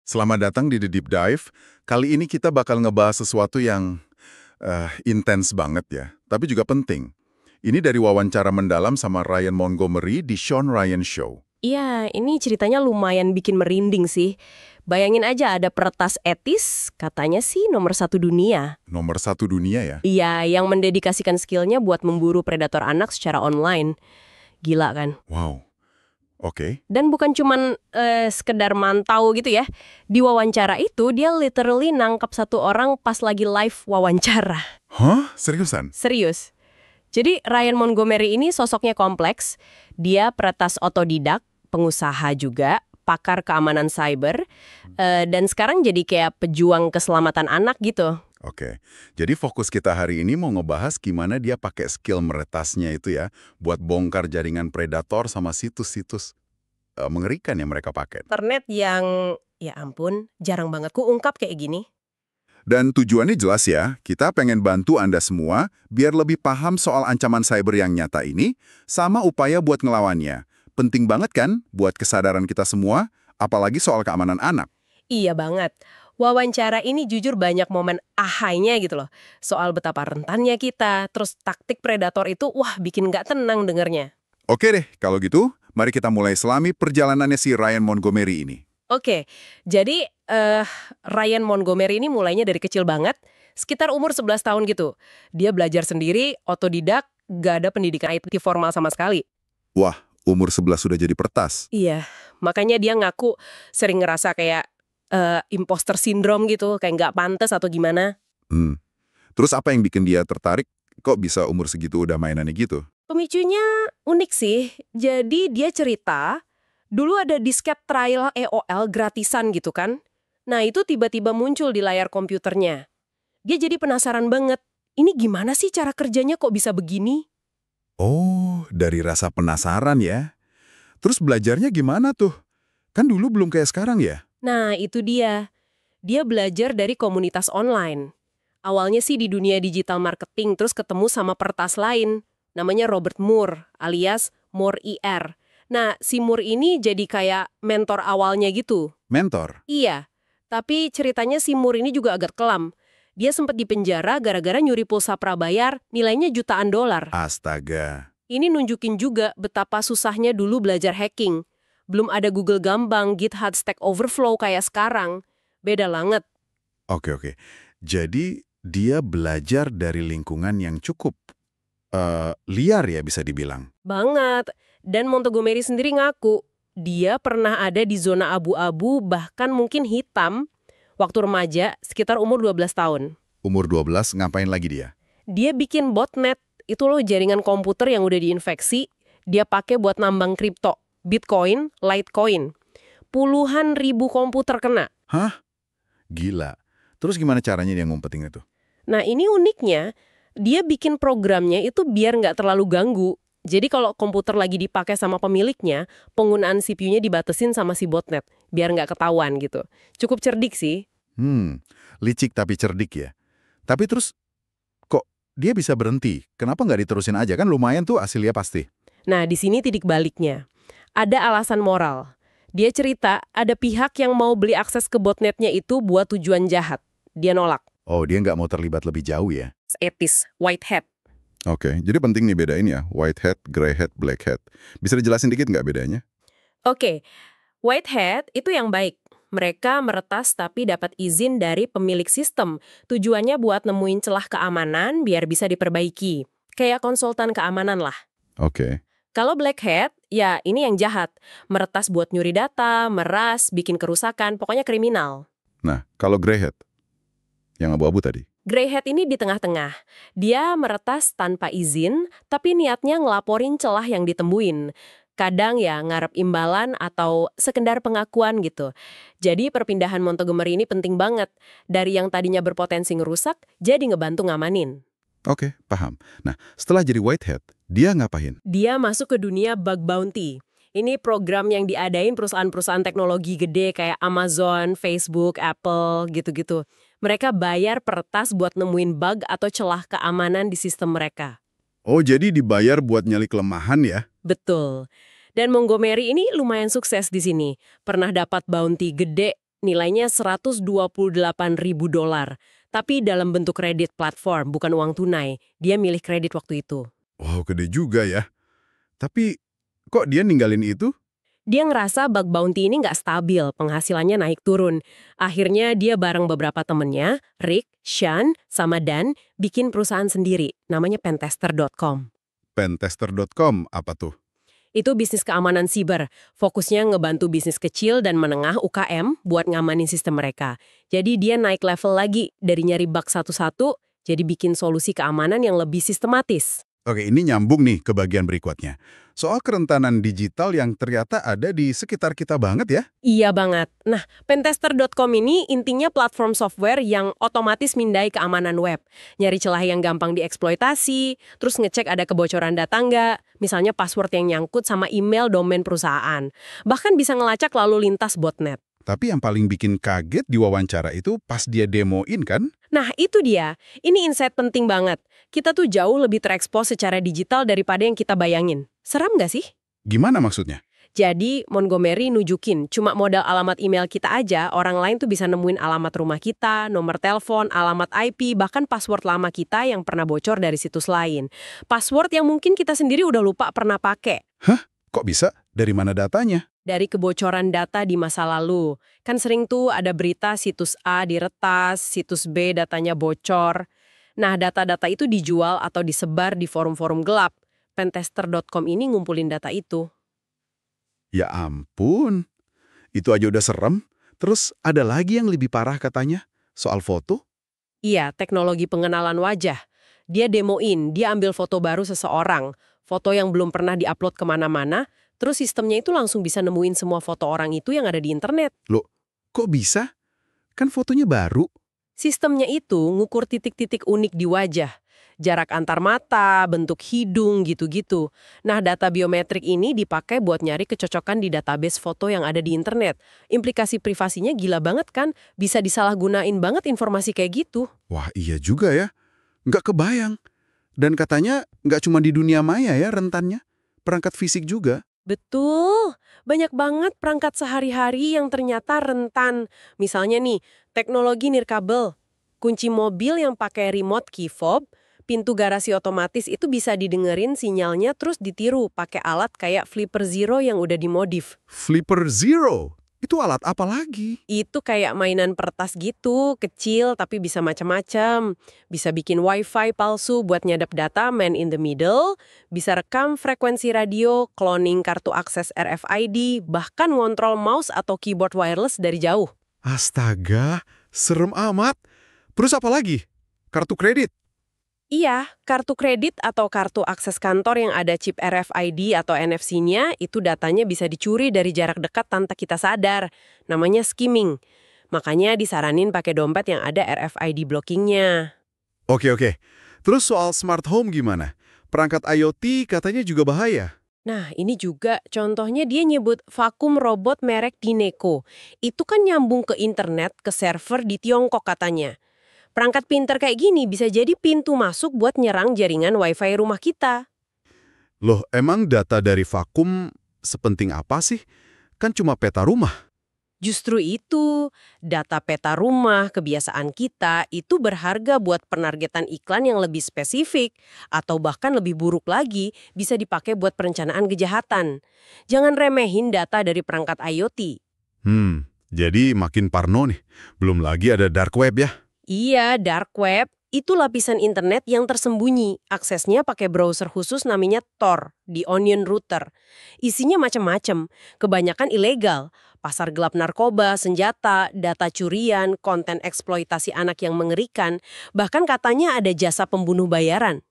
Selamat datang di The Deep Dive. Kali ini kita bakal ngebahas sesuatu yang intens banget ya, tapi juga penting. Ini dari wawancara mendalam sama Ryan Montgomery di Sean Ryan Show. Iya, ini ceritanya lumayan bikin merinding sih. Bayangin aja ada peretas etis, katanya sih nomor 1 dunia. Nomor 1 dunia ya. Iya, yang mendedikasikan skillnya buat memburu predator anak secara online. Gila kan? Wow. Oke. Dan bukan cuman sekedar mantau gitu ya. Di wawancara itu dia literally nangkap satu orang pas lagi live wawancara. Hah? Seriusan? Serius. Jadi Ryan Montgomery ini sosoknya kompleks. Dia peretas otodidak, pengusaha juga, pakar keamanan cyber, dan sekarang jadi kayak pejuang keselamatan anak gitu. Oke. Jadi fokus kita hari ini mau ngebahas gimana dia pakai skill meretasnya itu ya, buat bongkar jaringan predator sama situs-situs mengerikan yang mereka pakai. Internet yang, ya ampun, jarang banget kuungkap kayak gini. Dan tujuannya jelas ya, kita pengen bantu Anda semua biar lebih paham soal ancaman cyber yang nyata ini, sama upaya buat ngelawannya. Penting banget kan buat kesadaran kita semua, apalagi soal keamanan anak. Iya banget. Wawancara ini jujur banyak momen ahainya gitu loh. Soal betapa rentannya kita, terus taktik predator itu, wah bikin nggak tenang dengernya. Oke deh, kalau gitu, mari kita mulai selami perjalanannya si Ryan Montgomery ini. Oke, jadi Ryan Montgomery ini mulainya dari kecil banget, sekitar umur 11 tahun gitu. Dia belajar sendiri, otodidak, gak ada pendidikan IT formal sama sekali. Wah, umur 11 sudah jadi pertas. Iya, makanya dia ngaku sering ngerasa kayak imposter syndrome gitu, kayak nggak pantas atau gimana. Terus apa yang bikin dia tertarik? Kok bisa umur segitu udah mainannya gitu? Pemicunya unik sih, jadi dia cerita, dulu ada disket trial EOL gratisan gitu kan. Nah itu tiba-tiba muncul di layar komputernya. Dia jadi penasaran banget, ini gimana sih cara kerjanya kok bisa begini? Oh, dari rasa penasaran ya. Terus belajarnya gimana tuh? Kan dulu belum kayak sekarang ya? Nah itu dia, dia belajar dari komunitas online. Awalnya sih di dunia digital marketing, terus ketemu sama peretas lain. Namanya Robert Moore, alias Moore IR. Nah, si Moore ini jadi kayak mentor awalnya gitu. Mentor? Iya, tapi ceritanya si Moore ini juga agak kelam. Dia sempat dipenjara gara-gara nyuri pulsa prabayar, nilainya jutaan dolar. Astaga. Ini nunjukin juga betapa susahnya dulu belajar hacking. Belum ada Google Gambang, GitHub Stack Overflow kayak sekarang. Beda banget. Oke. Jadi dia belajar dari lingkungan yang cukup liar ya bisa dibilang. Banget. Dan Montgomery sendiri ngaku, dia pernah ada di zona abu-abu bahkan mungkin hitam waktu remaja sekitar umur 12 tahun. Umur 12 ngapain lagi dia? Dia bikin botnet, itu loh jaringan komputer yang udah diinfeksi, dia pakai buat nambang kripto, Bitcoin, Litecoin. Puluhan ribu komputer kena. Hah? Gila. Terus gimana caranya dia ngumpetin itu? Nah ini uniknya, dia bikin programnya itu biar nggak terlalu ganggu. Jadi kalau komputer lagi dipakai sama pemiliknya, penggunaan CPU-nya dibatasin sama si botnet, biar nggak ketahuan gitu. Cukup cerdik sih. Licik tapi cerdik ya. Tapi terus, kok dia bisa berhenti? Kenapa nggak diterusin aja? Kan lumayan tuh hasilnya pasti. Nah di sini titik baliknya. Ada alasan moral. Dia cerita ada pihak yang mau beli akses ke botnetnya itu buat tujuan jahat. Dia nolak. Oh, dia nggak mau terlibat lebih jauh ya? Etis, white hat. Oke, jadi penting nih bedain ya, white hat, gray hat, black hat. Bisa dijelasin dikit nggak bedanya? Oke, white hat itu yang baik. Mereka meretas tapi dapat izin dari pemilik sistem. Tujuannya buat nemuin celah keamanan biar bisa diperbaiki. Kayak konsultan keamanan lah. Oke. Kalau black hat, ya ini yang jahat. Meretas buat nyuri data, meras, bikin kerusakan, pokoknya kriminal. Nah, kalau gray hat, yang abu-abu tadi. Grey hat ini di tengah-tengah. Dia meretas tanpa izin, tapi niatnya ngelaporin celah yang ditembuin. Kadang ya ngarep imbalan atau sekedar pengakuan gitu. Jadi perpindahan Montgomery ini penting banget. Dari yang tadinya berpotensi ngerusak, jadi ngebantu ngamanin. Oke, paham. Nah, setelah jadi white hat, dia ngapain? Dia masuk ke dunia bug bounty. Ini program yang diadain perusahaan-perusahaan teknologi gede kayak Amazon, Facebook, Apple, gitu-gitu. Mereka bayar peretas buat nemuin bug atau celah keamanan di sistem mereka. Oh, jadi dibayar buat nyali kelemahan ya? Betul. Dan Montgomery ini lumayan sukses di sini. Pernah dapat bounty gede, nilainya $128.000. Tapi dalam bentuk kredit platform, bukan uang tunai. Dia milih kredit waktu itu. Wow, gede juga ya. Tapi kok dia ninggalin itu? Dia ngerasa bug bounty ini nggak stabil, penghasilannya naik turun. Akhirnya dia bareng beberapa temennya, Rick, Sean, sama Dan, bikin perusahaan sendiri, namanya pentester.com. Pentester.com apa tuh? Itu bisnis keamanan siber. Fokusnya ngebantu bisnis kecil dan menengah UKM buat ngamanin sistem mereka. Jadi dia naik level lagi dari nyari bug satu-satu, jadi bikin solusi keamanan yang lebih sistematis. Oke, ini nyambung nih ke bagian berikutnya. Soal kerentanan digital yang ternyata ada di sekitar kita banget ya. Iya banget. Nah, pentester.com ini intinya platform software yang otomatis mindai keamanan web. Nyari celah yang gampang dieksploitasi, terus ngecek ada kebocoran data nggak, misalnya password yang nyangkut sama email domain perusahaan. Bahkan bisa ngelacak lalu lintas botnet. Tapi yang paling bikin kaget di wawancara itu pas dia demoin kan? Nah, itu dia. Ini insight penting banget. Kita tuh jauh lebih terekspos secara digital daripada yang kita bayangin. Seram nggak sih? Gimana maksudnya? Jadi, Montgomery nunjukin, cuma modal alamat email kita aja, orang lain tuh bisa nemuin alamat rumah kita, nomor telepon, alamat IP, bahkan password lama kita yang pernah bocor dari situs lain. Password yang mungkin kita sendiri udah lupa pernah pakai. Hah? Kok bisa? Dari mana datanya? Dari kebocoran data di masa lalu. Kan sering tuh ada berita situs A diretas, situs B datanya bocor. Nah, data-data itu dijual atau disebar di forum-forum gelap. Pentester.com ini ngumpulin data itu. Ya ampun. Itu aja udah serem. Terus ada lagi yang lebih parah katanya. Soal foto? Iya, teknologi pengenalan wajah. Dia demoin, dia ambil foto baru seseorang. Foto yang belum pernah diupload kemana-mana. Terus sistemnya itu langsung bisa nemuin semua foto orang itu yang ada di internet. Loh, kok bisa? Kan fotonya baru. Sistemnya itu ngukur titik-titik unik di wajah. Jarak antar mata, bentuk hidung, gitu-gitu. Nah, data biometrik ini dipakai buat nyari kecocokan di database foto yang ada di internet. Implikasi privasinya gila banget kan? Bisa disalahgunain banget informasi kayak gitu. Wah, iya juga ya. Nggak kebayang. Dan katanya nggak cuma di dunia maya ya rentannya. Perangkat fisik juga. Betul, banyak banget perangkat sehari-hari yang ternyata rentan. Misalnya nih, teknologi nirkabel, kunci mobil yang pakai remote key fob, pintu garasi otomatis itu bisa didengerin sinyalnya terus ditiru pakai alat kayak Flipper Zero yang udah dimodif. Flipper Zero? Itu alat apa lagi? Itu kayak mainan peretas gitu, kecil tapi bisa macam-macam. Bisa bikin wifi palsu buat nyadap data man in the middle, bisa rekam frekuensi radio, cloning kartu akses RFID, bahkan ngontrol mouse atau keyboard wireless dari jauh. Astaga, serem amat. Terus apa lagi? Kartu kredit? Iya, kartu kredit atau kartu akses kantor yang ada chip RFID atau NFC-nya, itu datanya bisa dicuri dari jarak dekat tanpa kita sadar. Namanya skimming. Makanya disaranin pakai dompet yang ada RFID blockingnya. Oke. Terus soal smart home gimana? Perangkat IoT katanya juga bahaya. Nah, ini juga contohnya dia nyebut vakum robot merek Dineco. Itu kan nyambung ke internet, ke server di Tiongkok katanya. Perangkat pinter kayak gini bisa jadi pintu masuk buat nyerang jaringan wifi rumah kita. Loh, emang data dari vakum sepenting apa sih? Kan cuma peta rumah. Justru itu, data peta rumah, kebiasaan kita itu berharga buat penargetan iklan yang lebih spesifik, atau bahkan lebih buruk lagi, bisa dipakai buat perencanaan kejahatan. Jangan remehin data dari perangkat IoT. Jadi makin parno nih. Belum lagi ada dark web ya. Iya, dark web itu lapisan internet yang tersembunyi. Aksesnya pakai browser khusus namanya Tor di Onion Router. Isinya macam-macam, kebanyakan ilegal. Pasar gelap narkoba, senjata, data curian, konten eksploitasi anak yang mengerikan, bahkan katanya ada jasa pembunuh bayaran.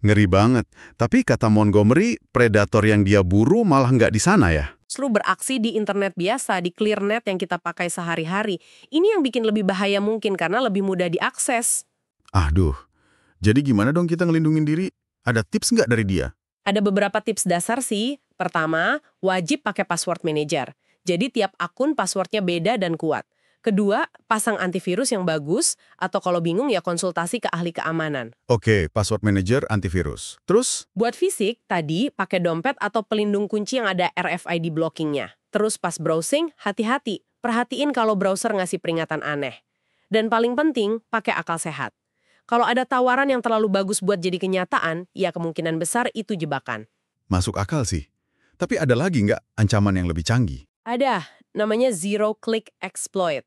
Ngeri banget. Tapi kata Montgomery, predator yang dia buru malah nggak di sana ya? Selalu beraksi di internet biasa, di clearnet yang kita pakai sehari-hari. Ini yang bikin lebih bahaya mungkin karena lebih mudah diakses. Aduh, jadi gimana dong kita ngelindungin diri? Ada tips nggak dari dia? Ada beberapa tips dasar sih. Pertama, wajib pakai password manager. Jadi tiap akun passwordnya beda dan kuat. Kedua, pasang antivirus yang bagus, atau kalau bingung ya konsultasi ke ahli keamanan. Oke, password manager antivirus. Terus? Buat fisik, tadi pakai dompet atau pelindung kunci yang ada RFID blockingnya. Terus pas browsing, hati-hati. perhatiin kalau browser ngasih peringatan aneh. Dan paling penting, pakai akal sehat. Kalau ada tawaran yang terlalu bagus buat jadi kenyataan, ya kemungkinan besar itu jebakan. Masuk akal sih. Tapi ada lagi nggak ancaman yang lebih canggih? Ada, namanya zero click exploit.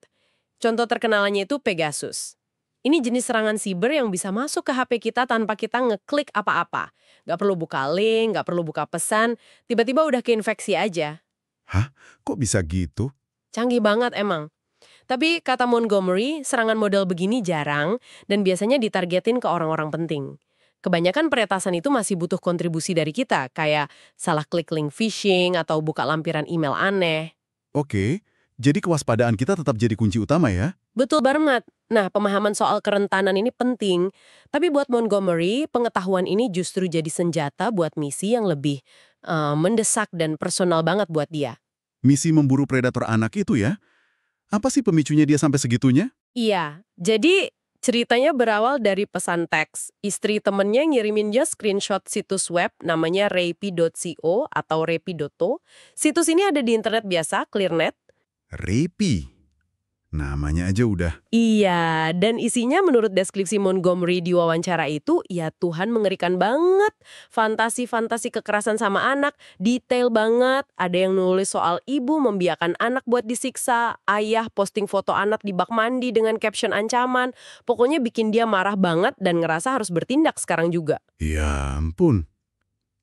Contoh terkenalannya itu Pegasus. Ini jenis serangan siber yang bisa masuk ke HP kita tanpa kita ngeklik apa-apa. Nggak perlu buka link, nggak perlu buka pesan, tiba-tiba udah keinfeksi aja. Hah? Kok bisa gitu? Canggih banget emang. Tapi kata Montgomery, serangan model begini jarang dan biasanya ditargetin ke orang-orang penting. Kebanyakan peretasan itu masih butuh kontribusi dari kita, kayak salah klik link phishing atau buka lampiran email aneh. Oke, jadi kewaspadaan kita tetap jadi kunci utama ya? Betul banget. Nah, pemahaman soal kerentanan ini penting. Tapi buat Montgomery, pengetahuan ini justru jadi senjata buat misi yang lebih mendesak dan personal banget buat dia. Misi memburu predator anak itu ya? Apa sih pemicunya dia sampai segitunya? Iya, jadi ceritanya berawal dari pesan teks. Istri temennya ngirimin dia screenshot situs web namanya repi.co atau repi.to. Situs ini ada di internet biasa, ClearNet. Repi. Namanya aja udah. Iya, dan isinya menurut deskripsi Montgomery di wawancara itu, ya Tuhan mengerikan banget. Fantasi-fantasi kekerasan sama anak, detail banget. Ada yang nulis soal ibu membiarkan anak buat disiksa, ayah posting foto anak di bak mandi dengan caption ancaman. Pokoknya bikin dia marah banget dan ngerasa harus bertindak sekarang juga. Ya ampun.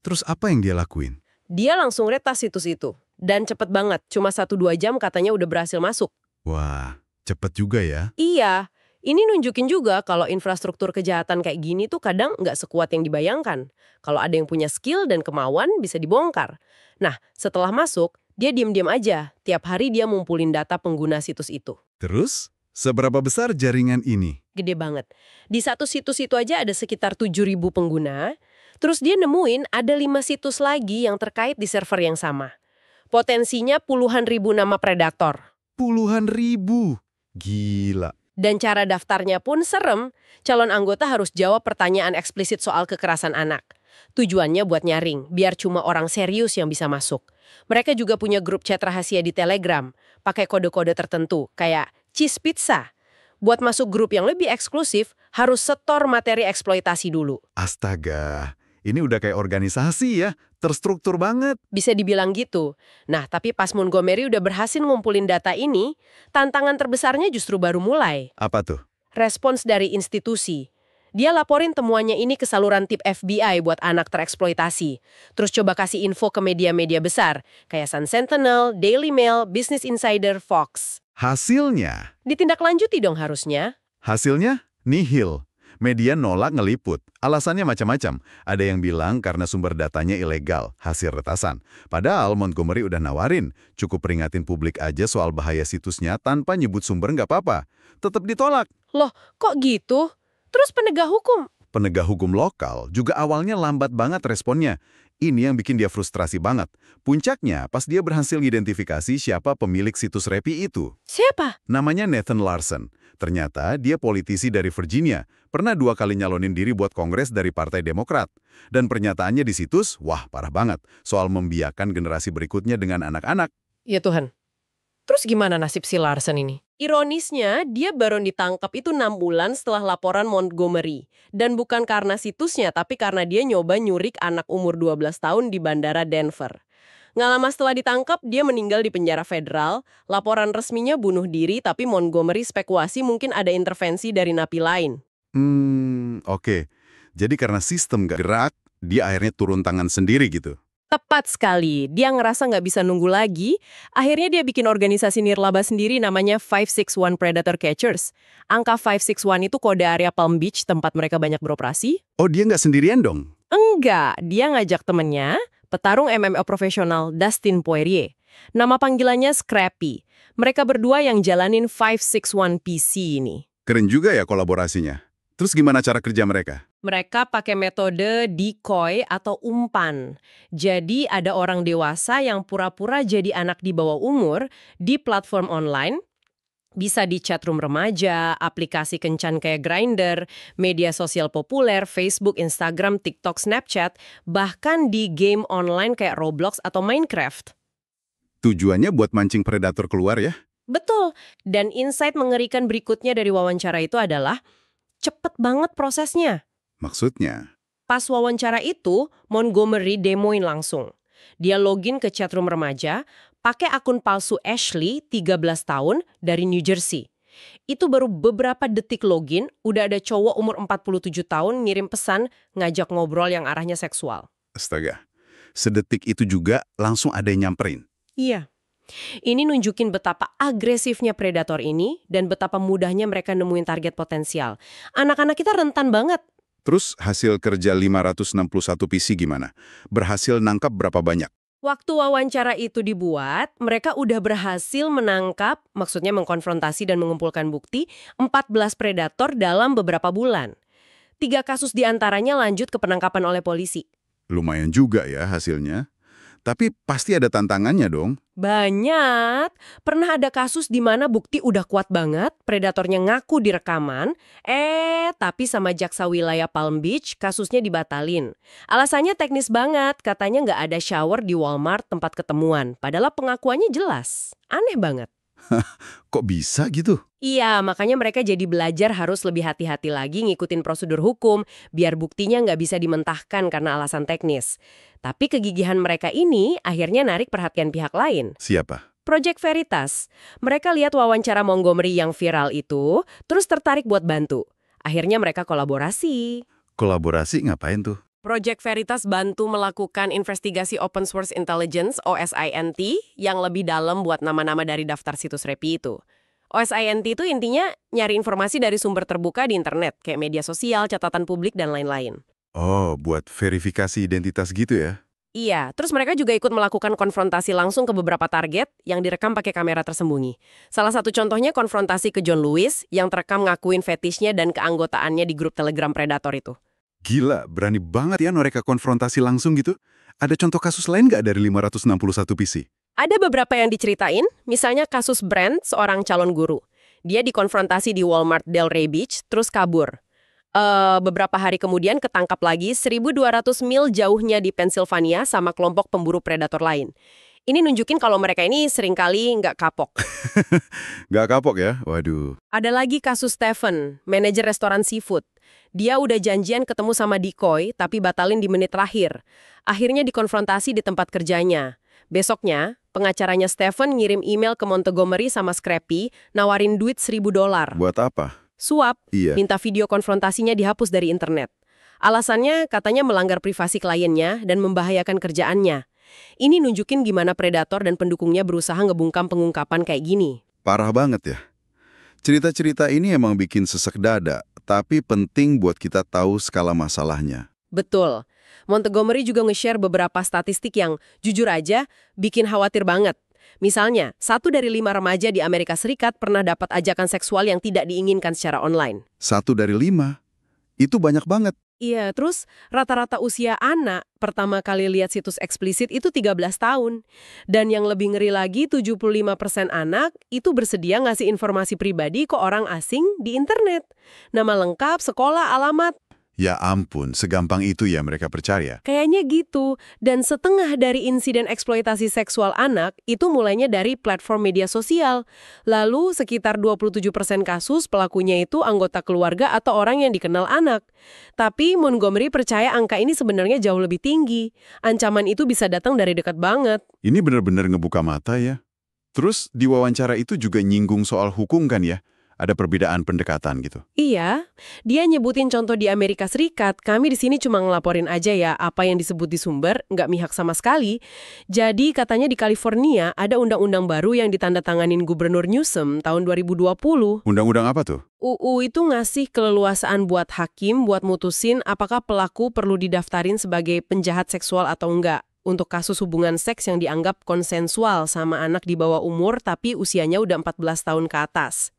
Terus apa yang dia lakuin? Dia langsung retas situs itu. Dan cepet banget, cuma 1-2 jam katanya udah berhasil masuk. Wah, cepet juga ya. Iya, ini nunjukin juga kalau infrastruktur kejahatan kayak gini tuh kadang nggak sekuat yang dibayangkan. Kalau ada yang punya skill dan kemauan, bisa dibongkar. Nah, setelah masuk, dia diam-diam aja. Tiap hari dia ngumpulin data pengguna situs itu. Terus, seberapa besar jaringan ini? Gede banget. Di satu situs itu aja ada sekitar 7.000 pengguna. Terus dia nemuin ada 5 situs lagi yang terkait di server yang sama. Potensinya puluhan ribu nama predator. Puluhan ribu. Gila. Dan cara daftarnya pun serem. Calon anggota harus jawab pertanyaan eksplisit soal kekerasan anak. Tujuannya buat nyaring, biar cuma orang serius yang bisa masuk. Mereka juga punya grup chat rahasia di Telegram, pakai kode-kode tertentu, kayak cheese pizza. Buat masuk grup yang lebih eksklusif, harus setor materi eksploitasi dulu. Astaga, ini udah kayak organisasi ya, terstruktur banget. Bisa dibilang gitu. Nah, tapi pas Montgomery udah berhasil ngumpulin data ini, tantangan terbesarnya justru baru mulai. Apa tuh? Respons dari institusi. Dia laporin temuannya ini ke saluran tip FBI buat anak tereksploitasi. Terus coba kasih info ke media-media besar, kayak Sun Sentinel, Daily Mail, Business Insider, Fox. Hasilnya? Ditindaklanjuti dong harusnya. Hasilnya? Nihil. Media nolak ngeliput. Alasannya macam-macam. Ada yang bilang karena sumber datanya ilegal, hasil retasan. Padahal Montgomery udah nawarin, cukup peringatin publik aja soal bahaya situsnya tanpa nyebut sumber nggak apa-apa. Tetap ditolak. Loh, kok gitu? Terus penegak hukum? Penegak hukum lokal juga awalnya lambat banget responnya. Ini yang bikin dia frustrasi banget. Puncaknya pas dia berhasil identifikasi siapa pemilik situs Repi itu. Siapa? Namanya Nathan Larson. Ternyata dia politisi dari Virginia. Pernah 2 kali nyalonin diri buat Kongres dari Partai Demokrat. Dan pernyataannya di situs, wah parah banget. Soal membiarkan generasi berikutnya dengan anak-anak. Ya Tuhan. Terus gimana nasib si Larson ini? Ironisnya, dia baru ditangkap itu 6 bulan setelah laporan Montgomery. Dan bukan karena situsnya, tapi karena dia nyoba nyurik anak umur 12 tahun di Bandara Denver. Nggak lama setelah ditangkap, dia meninggal di penjara federal. Laporan resminya bunuh diri, tapi Montgomery spekulasi mungkin ada intervensi dari napi lain. Oke. Jadi karena sistem gak gerak, dia akhirnya turun tangan sendiri gitu. Tepat sekali. Dia ngerasa nggak bisa nunggu lagi. Akhirnya dia bikin organisasi nirlaba sendiri namanya 561 Predator Catchers. Angka 561 itu kode area Palm Beach tempat mereka banyak beroperasi. Oh, dia nggak sendirian dong? Enggak, dia ngajak temennya, petarung MMA profesional Dustin Poirier. Nama panggilannya Scrappy. Mereka berdua yang jalanin 561 PC ini. Keren juga ya kolaborasinya. Terus gimana cara kerja mereka? Mereka pakai metode decoy atau umpan. Jadi ada orang dewasa yang pura-pura jadi anak di bawah umur di platform online. Bisa di chatroom remaja, aplikasi kencan kayak Grindr, media sosial populer, Facebook, Instagram, TikTok, Snapchat, bahkan di game online kayak Roblox atau Minecraft. Tujuannya buat mancing predator keluar ya? Betul. Dan insight mengerikan berikutnya dari wawancara itu adalah cepet banget prosesnya. Maksudnya? Pas wawancara itu, Montgomery demoin langsung. Dia login ke chatroom remaja, pakai akun palsu Ashley, 13 tahun, dari New Jersey. Itu baru beberapa detik login, udah ada cowok umur 47 tahun ngirim pesan ngajak ngobrol yang arahnya seksual. Astaga. Sedetik itu juga langsung ada yang nyamperin. Iya. Ini nunjukin betapa agresifnya predator ini dan betapa mudahnya mereka nemuin target potensial. Anak-anak kita rentan banget. Terus hasil kerja 561 PC gimana? Berhasil nangkap berapa banyak? Waktu wawancara itu dibuat, mereka udah berhasil menangkap, maksudnya mengkonfrontasi dan mengumpulkan bukti, 14 predator dalam beberapa bulan. 3 kasus diantaranya lanjut ke penangkapan oleh polisi. Lumayan juga ya hasilnya. Tapi pasti ada tantangannya dong. Banyak. Pernah ada kasus di mana bukti udah kuat banget, predatornya ngaku di rekaman, tapi sama jaksa wilayah Palm Beach, kasusnya dibatalin. Alasannya teknis banget, katanya nggak ada shower di Walmart tempat ketemuan, padahal pengakuannya jelas. Aneh banget. Kok bisa gitu? Iya, makanya mereka jadi belajar harus lebih hati-hati lagi ngikutin prosedur hukum, biar buktinya nggak bisa dimentahkan karena alasan teknis. Tapi kegigihan mereka ini akhirnya narik perhatian pihak lain. Siapa? Project Veritas. Mereka lihat wawancara Montgomery yang viral itu, terus tertarik buat bantu. Akhirnya mereka kolaborasi. Kolaborasi ngapain tuh? Project Veritas bantu melakukan investigasi Open Source Intelligence (OSINT) yang lebih dalam buat nama-nama dari daftar situs Repi itu. OSINT itu intinya nyari informasi dari sumber terbuka di internet, kayak media sosial, catatan publik, dan lain-lain. Oh, buat verifikasi identitas gitu ya? Iya, terus mereka juga ikut melakukan konfrontasi langsung ke beberapa target yang direkam pakai kamera tersembunyi. Salah satu contohnya konfrontasi ke John Lewis yang terekam ngakuin fetishnya dan keanggotaannya di grup Telegram Predator itu. Gila, berani banget ya mereka konfrontasi langsung gitu. Ada contoh kasus lain nggak dari 561 PC? Ada beberapa yang diceritain, misalnya kasus Brent, seorang calon guru. Dia dikonfrontasi di Walmart Delray Beach, terus kabur. Beberapa hari kemudian ketangkap lagi 1.200 mil jauhnya di Pennsylvania sama kelompok pemburu predator lain. Ini nunjukin kalau mereka ini seringkali nggak kapok. Nggak kapok ya? Waduh. Ada lagi kasus Stephen, manajer restoran seafood. Dia udah janjian ketemu sama Decoy, tapi batalin di menit terakhir. Akhirnya dikonfrontasi di tempat kerjanya. Besoknya, pengacaranya Stephen ngirim email ke Montgomery sama Scrappy, nawarin duit $1.000. Buat apa? Suap, Iya. minta video konfrontasinya dihapus dari internet. Alasannya katanya melanggar privasi kliennya dan membahayakan kerjaannya. Ini nunjukin gimana predator dan pendukungnya berusaha ngebungkam pengungkapan kayak gini. Parah banget ya. Cerita-cerita ini emang bikin sesek dada, tapi penting buat kita tahu skala masalahnya. Betul. Montgomery juga nge-share beberapa statistik yang, jujur aja, bikin khawatir banget. Misalnya, 1 dari 5 remaja di Amerika Serikat pernah dapat ajakan seksual yang tidak diinginkan secara online. 1 dari 5? Itu banyak banget. Iya, terus rata-rata usia anak pertama kali lihat situs eksplisit itu 13 tahun. Dan yang lebih ngeri lagi, 75% anak itu bersedia ngasih informasi pribadi ke orang asing di internet. Nama lengkap, sekolah, alamat. Ya ampun, segampang itu ya mereka percaya. Kayaknya gitu. Dan setengah dari insiden eksploitasi seksual anak itu mulainya dari platform media sosial. Lalu sekitar 27% kasus pelakunya itu anggota keluarga atau orang yang dikenal anak. Tapi Montgomery percaya angka ini sebenarnya jauh lebih tinggi. Ancaman itu bisa datang dari dekat banget. Ini benar-benar ngebuka mata ya. Terus di wawancara itu juga nyinggung soal hukum kan ya? Ada perbedaan pendekatan gitu. Iya, dia nyebutin contoh di Amerika Serikat, kami di sini cuma ngelaporin aja ya apa yang disebut di sumber, nggak mihak sama sekali. Jadi katanya di California ada undang-undang baru yang ditandatanganin Gubernur Newsom tahun 2020. Undang-undang apa tuh? UU itu ngasih keleluasaan buat hakim buat mutusin apakah pelaku perlu didaftarin sebagai penjahat seksual atau enggak. Untuk kasus hubungan seks yang dianggap konsensual sama anak di bawah umur tapi usianya udah 14 tahun ke atas.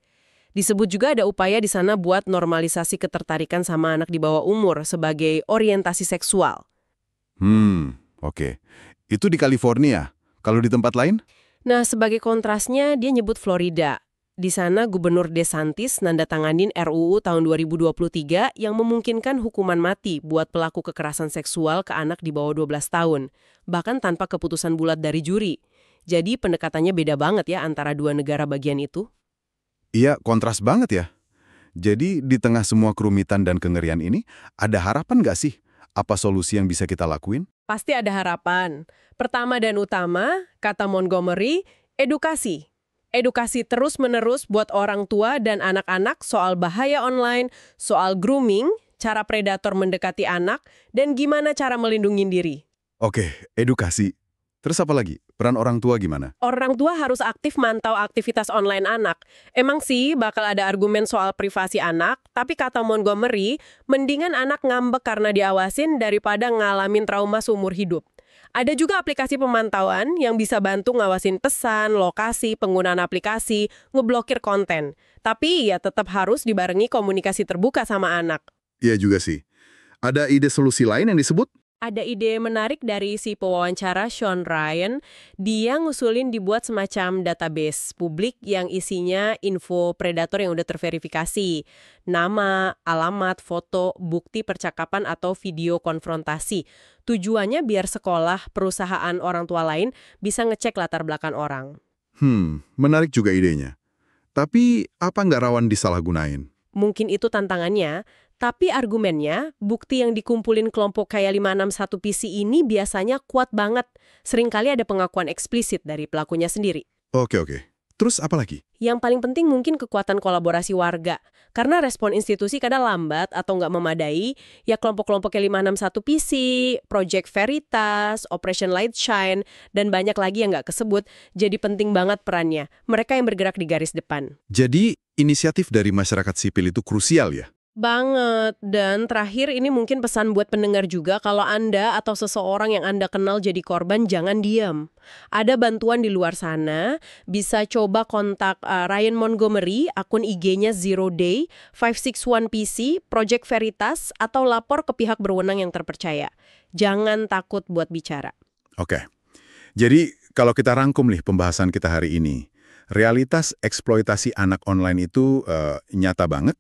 Disebut juga ada upaya di sana buat normalisasi ketertarikan sama anak di bawah umur sebagai orientasi seksual. Oke. Itu di California. Kalau di tempat lain? Nah, sebagai kontrasnya dia nyebut Florida. Di sana Gubernur DeSantis nandatanganin RUU tahun 2023 yang memungkinkan hukuman mati buat pelaku kekerasan seksual ke anak di bawah 12 tahun, bahkan tanpa keputusan bulat dari juri. Jadi pendekatannya beda banget ya antara dua negara bagian itu. Iya, kontras banget ya. Jadi di tengah semua kerumitan dan kengerian ini, ada harapan nggak sih? Apa solusi yang bisa kita lakuin? Pasti ada harapan. Pertama dan utama, kata Montgomery, edukasi. Edukasi terus-menerus buat orang tua dan anak-anak soal bahaya online, soal grooming, cara predator mendekati anak, dan gimana cara melindungi diri. Oke, edukasi. Terus apa lagi? Peran orang tua gimana? Orang tua harus aktif mantau aktivitas online anak. Emang sih bakal ada argumen soal privasi anak, tapi kata Montgomery, mendingan anak ngambek karena diawasin daripada ngalamin trauma seumur hidup. Ada juga aplikasi pemantauan yang bisa bantu ngawasin pesan, lokasi, penggunaan aplikasi, ngeblokir konten. Tapi ya tetap harus dibarengi komunikasi terbuka sama anak. Iya juga sih. Ada ide solusi lain yang disebut? Ada ide menarik dari si pewawancara Sean Ryan. Dia ngusulin dibuat semacam database publik yang isinya info predator yang udah terverifikasi. Nama, alamat, foto, bukti percakapan atau video konfrontasi. Tujuannya biar sekolah, perusahaan, orang tua lain bisa ngecek latar belakang orang. Menarik juga idenya. Tapi apa nggak rawan disalahgunain? Mungkin itu tantangannya, tapi argumennya, bukti yang dikumpulin kelompok kayak 561 PC ini biasanya kuat banget. Seringkali ada pengakuan eksplisit dari pelakunya sendiri. Oke. Terus apa lagi? Yang paling penting mungkin kekuatan kolaborasi warga. Karena respon institusi kadang lambat atau nggak memadai, ya kelompok-kelompok kayak 561 PC, Project Veritas, Operation Light Shine, dan banyak lagi yang nggak kesebut, jadi penting banget perannya. Mereka yang bergerak di garis depan. Jadi, inisiatif dari masyarakat sipil itu krusial ya? Banget. Dan terakhir ini mungkin pesan buat pendengar juga, kalau Anda atau seseorang yang Anda kenal jadi korban, jangan diam. Ada bantuan di luar sana, bisa coba kontak Ryan Montgomery, akun IG-nya Zero Day, 561 PC, Project Veritas, atau lapor ke pihak berwenang yang terpercaya. Jangan takut buat bicara. Oke. Jadi, kalau kita rangkum nih pembahasan kita hari ini, realitas eksploitasi anak online itu nyata banget,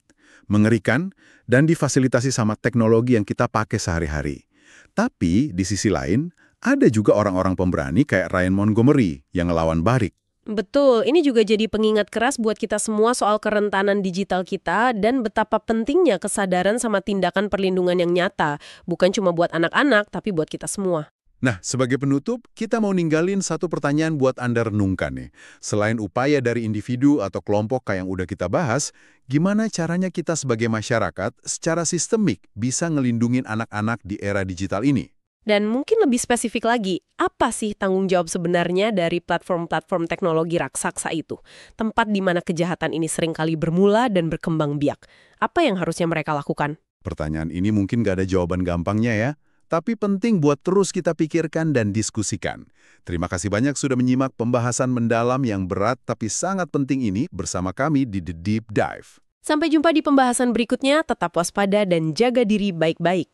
mengerikan, dan difasilitasi sama teknologi yang kita pakai sehari-hari. Tapi, di sisi lain, ada juga orang-orang pemberani kayak Ryan Montgomery yang ngelawan balik. Betul, ini juga jadi pengingat keras buat kita semua soal kerentanan digital kita dan betapa pentingnya kesadaran sama tindakan perlindungan yang nyata. Bukan cuma buat anak-anak, tapi buat kita semua. Nah, sebagai penutup, kita mau ninggalin satu pertanyaan buat Anda renungkan nih. Selain upaya dari individu atau kelompok kayak yang udah kita bahas, gimana caranya kita sebagai masyarakat secara sistemik bisa ngelindungin anak-anak di era digital ini? Dan mungkin lebih spesifik lagi, apa sih tanggung jawab sebenarnya dari platform-platform teknologi raksasa itu? Tempat di mana kejahatan ini seringkali bermula dan berkembang biak. Apa yang harusnya mereka lakukan? Pertanyaan ini mungkin gak ada jawaban gampangnya ya. Tapi penting buat terus kita pikirkan dan diskusikan. Terima kasih banyak sudah menyimak pembahasan mendalam yang berat tapi sangat penting ini bersama kami di The Deep Dive. Sampai jumpa di pembahasan berikutnya, tetap waspada dan jaga diri baik-baik.